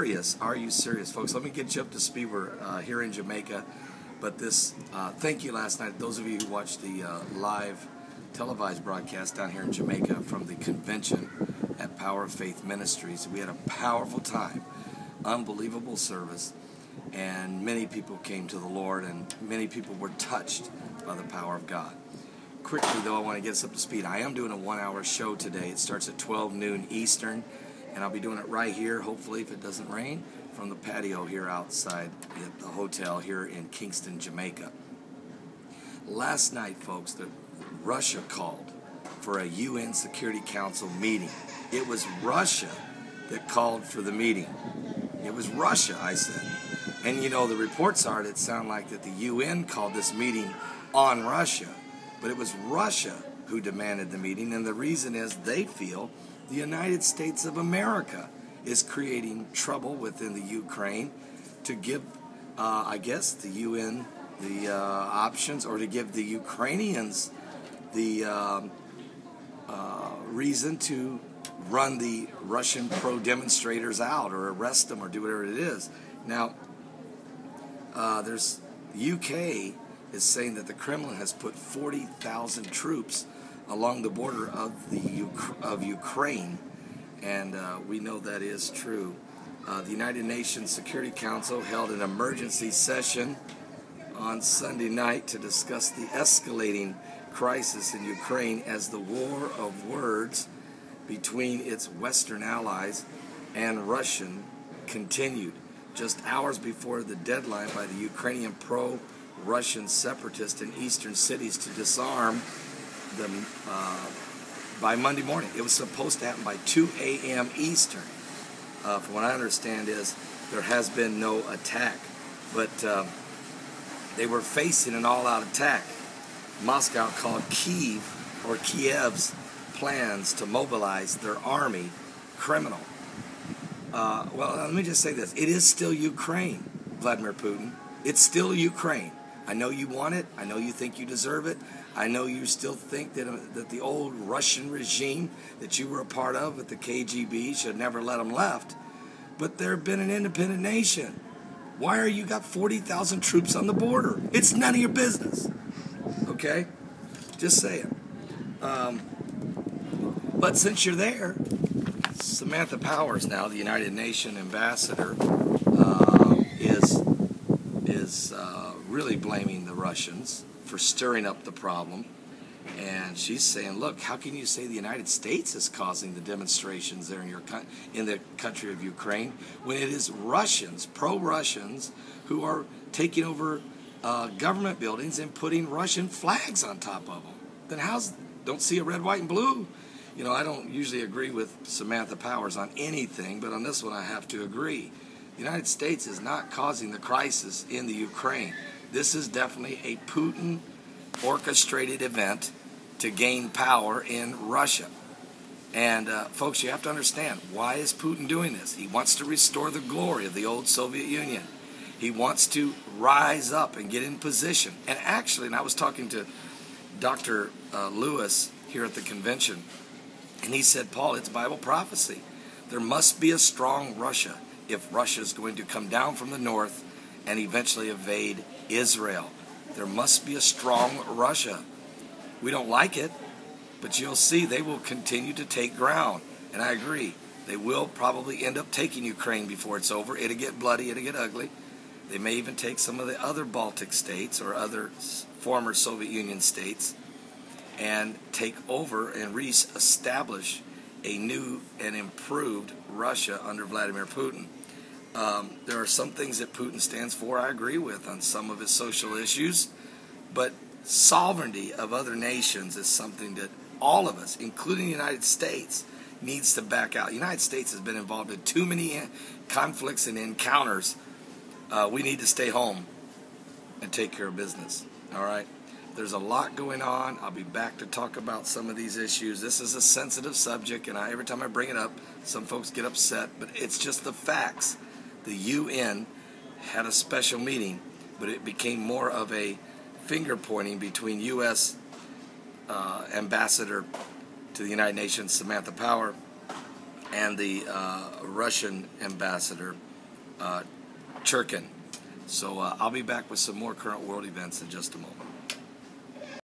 serious? Are you serious, folks? Let me get you up to speed. We're here in Jamaica, but thank you last night. Those of you who watched the live televised broadcast down here in Jamaica from the convention at Power of Faith Ministries. We had a powerful time, unbelievable service, and many people came to the Lord, and many people were touched by the power of God. Quickly, though, I want to get us up to speed. I am doing a 1-hour show today. It starts at 12 noon Eastern, and I'll be doing it right here, hopefully, if it doesn't rain, from the patio here outside at the hotel here in Kingston, Jamaica. Last night, folks, Russia called for a UN Security Council meeting. It was Russia that called for the meeting. It was Russia, I said. And, you know, the reports are that sound like that the UN called this meeting on Russia. But it was Russia who demanded the meeting, and the reason is they feel the United States of America is creating trouble within the Ukraine to give, I guess, the UN the options, or to give the Ukrainians the reason to run the Russian pro-demonstrators out or arrest them or do whatever it is. Now, there's UK is saying that the Kremlin has put 40,000 troops along the border of Ukraine, and we know that is true. The United Nations Security Council held an emergency session on Sunday night to discuss the escalating crisis in Ukraine as the war of words between its Western allies and Russian continued. Just hours before the deadline by the Ukrainian pro-Russian separatists in eastern cities to disarm them by Monday morning. It was supposed to happen by 2 a.m. Eastern. From what I understand is there has been no attack, but they were facing an all-out attack. Moscow called Kiev's plans to mobilize their army criminal. Well, let me just say this. It is still Ukraine, Vladimir Putin. It's still Ukraine. I know you want it. I know you think you deserve it. I know you still think that the old Russian regime that you were a part of with the KGB should never let them left. But they've been an independent nation. Why are you got 40,000 troops on the border? It's none of your business. Okay? Just saying. But since you're there, Samantha Powers, now the United Nations ambassador, is really blaming the Russians for stirring up the problem. And she's saying, look, how can you say the United States is causing the demonstrations there in the country of Ukraine when it is Russians, pro-Russians, who are taking over government buildings and putting Russian flags on top of them? Then don't see a red, white, and blue? You know, I don't usually agree with Samantha Powers on anything, but on this one I have to agree. The United States is not causing the crisis in the Ukraine. This is definitely a Putin-orchestrated event to gain power in Russia. And, folks, you have to understand, why is Putin doing this? He wants to restore the glory of the old Soviet Union. He wants to rise up and get in position. And actually, and I was talking to Dr. Lewis here at the convention, and he said, Paul, it's Bible prophecy. There must be a strong Russia if Russia is going to come down from the north and eventually invade Israel. There must be a strong Russia. We don't like it, but you'll see they will continue to take ground. And I agree. They will probably end up taking Ukraine before it's over. It'll get bloody. It'll get ugly. They may even take some of the other Baltic states or other former Soviet Union states and take over and re-establish a new and improved Russia under Vladimir Putin. There are some things that Putin stands for I agree with on some of his social issues, but sovereignty of other nations is something that all of us, including the United States, needs to back out. The United States has been involved in too many conflicts and encounters. We need to stay home and take care of business. All right? There's a lot going on. I'll be back to talk about some of these issues. This is a sensitive subject, and every time I bring it up, some folks get upset, but it's just the facts. The UN had a special meeting, but it became more of a finger-pointing between U.S. Ambassador to the United Nations, Samantha Power, and the Russian ambassador chirking. So I'll be back with some more current world events in just a moment.